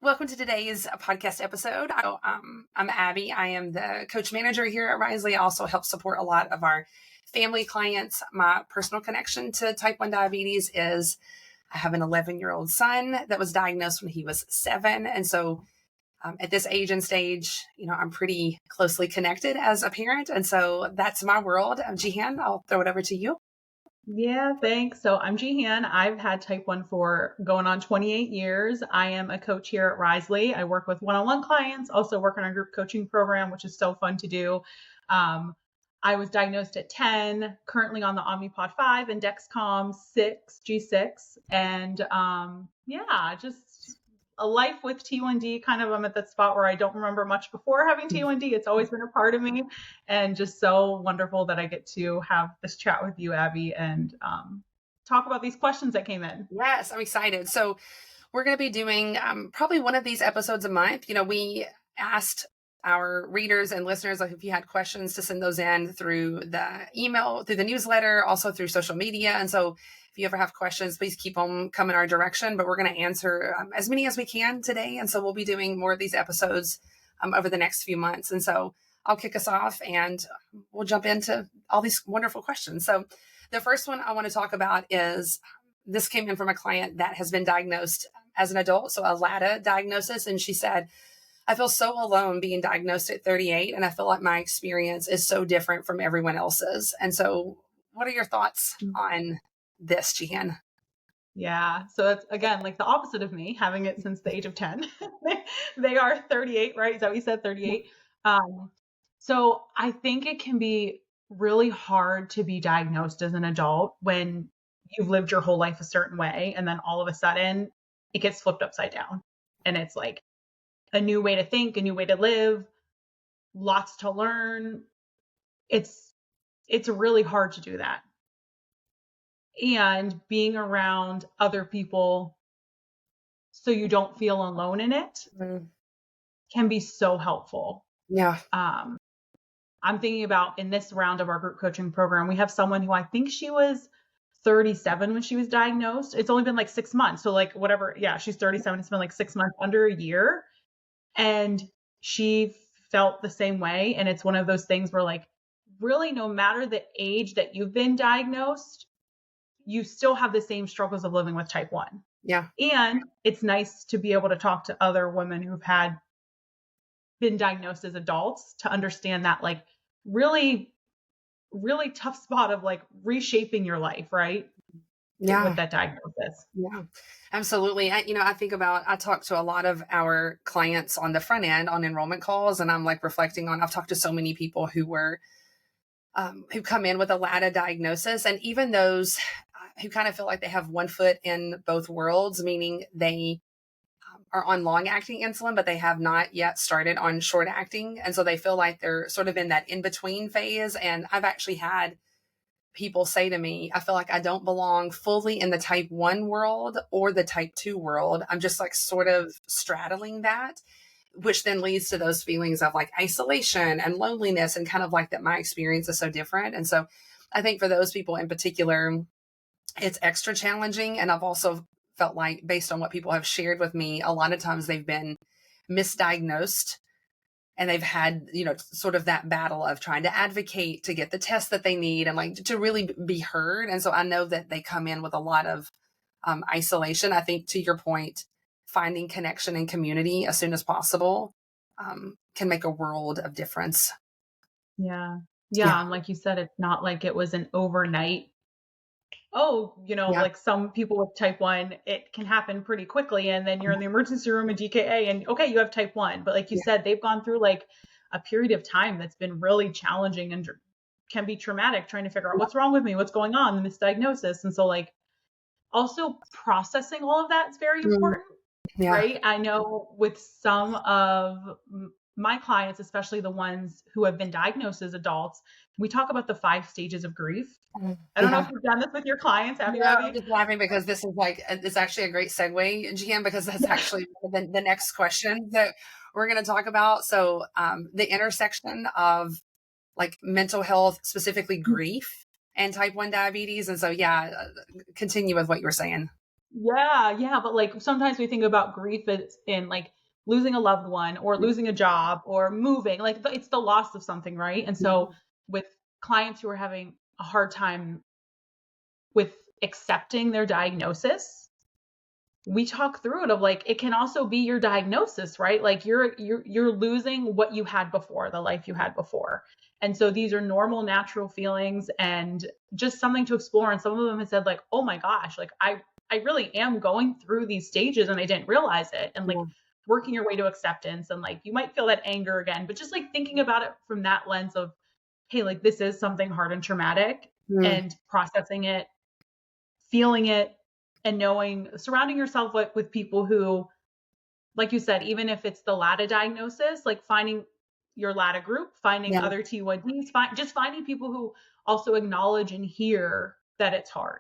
Welcome to today's podcast episode. I'm Abby. I am the coach manager here at Risley. I also help support a lot of our family clients. My personal connection to type 1 diabetes is I have an 11-year-old son that was diagnosed when he was 7. And so at this age and stage, I'm pretty closely connected as a parent. And so that's my world. Jehan, I'll throw it over to you. Yeah, thanks. So I'm Jehan. I've had type 1 for going on 28 years. I am a coach here at Risley. I work with one-on-one clients, also work on our group coaching program, which is so fun to do. I was diagnosed at 10, currently on the Omnipod 5 and Dexcom 6, G6. And just a life with T1D. Kind of I'm at that spot where I don't remember much before having T1D. It's always been a part of me, and just so wonderful that I get to have this chat with you, Abby, and talk about these questions that came in. Yes, I'm excited. So we're going to be doing probably one of these episodes a month. We asked our readers and listeners, like, if you had questions, to send those in through the email, through the newsletter, also through social media. And so if you ever have questions, please keep them coming our direction. But we're going to answer as many as we can today. And so we'll be doing more of these episodes over the next few months. And so I'll kick us off and we'll jump into all these wonderful questions. So the first one I want to talk about is, this came in from a client that has been diagnosed as an adult, so a LADA diagnosis. And she said, I feel so alone being diagnosed at 38, and I feel like my experience is so different from everyone else's. And so what are your thoughts on this, Jehan? Yeah. So that's, again, like the opposite of me, having it since the age of 10. They are 38, right? Is that what you said, 38? So I think it can be really hard to be diagnosed as an adult when you've lived your whole life a certain way, and then all of a sudden it gets flipped upside down. And it's like a new way to think, a new way to live, lots to learn. It's really hard to do that. And being around other people so you don't feel alone in it can be so helpful. Yeah. I'm thinking about, in this round of our group coaching program, we have someone who I think she was 37 when she was diagnosed. It's only been like 6 months. So like whatever. Yeah, she's 37. It's been like 6 months, under a year. And she felt the same way. And it's one of those things where, like, really, no matter the age that you've been diagnosed, you still have the same struggles of living with type 1. Yeah. And it's nice to be able to talk to other women who've been diagnosed as adults to understand that, like, really, really tough spot of like reshaping your life, right? Yeah. With that diagnosis. Yeah, absolutely. I think about, I talk to a lot of our clients on the front end on enrollment calls, and I'm like reflecting on, I've talked to so many people who come in with a LADA diagnosis, and even those who kind of feel like they have one foot in both worlds, meaning they are on long acting insulin, but they have not yet started on short acting. And so they feel like they're sort of in that in between phase. And I've actually had people say to me, I feel like I don't belong fully in the type 1 world or the type 2 world. I'm just like sort of straddling that, which then leads to those feelings of like isolation and loneliness, and kind of like that my experience is so different. And so I think for those people in particular, it's extra challenging. And I've also felt like, based on what people have shared with me, a lot of times they've been misdiagnosed. And they've had, sort of that battle of trying to advocate to get the test that they need and like to really be heard. And so I know that they come in with a lot of isolation. I think, to your point, finding connection and community as soon as possible can make a world of difference. Yeah. And like you said, it's not like it was an overnight, like some people with type 1, it can happen pretty quickly. And then you're in the emergency room at DKA and okay, you have type 1. But like you said, they've gone through like a period of time that's been really challenging and can be traumatic, trying to figure out what's wrong with me, what's going on, the misdiagnosis. And so, like, also processing all of that is very important, right? I know with some of my clients, especially the ones who have been diagnosed as adults, we talk about the 5 stages of grief. I don't know if you've done this with your clients. Have you? I'm just laughing because this is like, it's actually a great segue, Jehan, because that's actually the next question that we're going to talk about. So the intersection of like mental health, specifically grief, and type 1 diabetes. And so, continue with what you were saying. Yeah, yeah, but like sometimes we think about grief as in like losing a loved one or losing a job or moving, like it's the loss of something, right? And so Mhm. with clients who are having a hard time with accepting their diagnosis, we talk through it of like it can also be your diagnosis, right? Like you're losing what you had before, the life you had before. And so these are normal natural feelings and just something to explore. And some of them have said like, "Oh my gosh, like I really am going through these stages and I didn't realize it." And like Yeah. working your way to acceptance and like you might feel that anger again, but just like thinking about it from that lens of, "Hey, like this is something hard and traumatic," Mm. and processing it, feeling it, and knowing, surrounding yourself with people who, like you said, even if it's the LADA diagnosis, like finding your LADA group, finding Yeah. other T1Ds, just finding people who also acknowledge and hear that it's hard.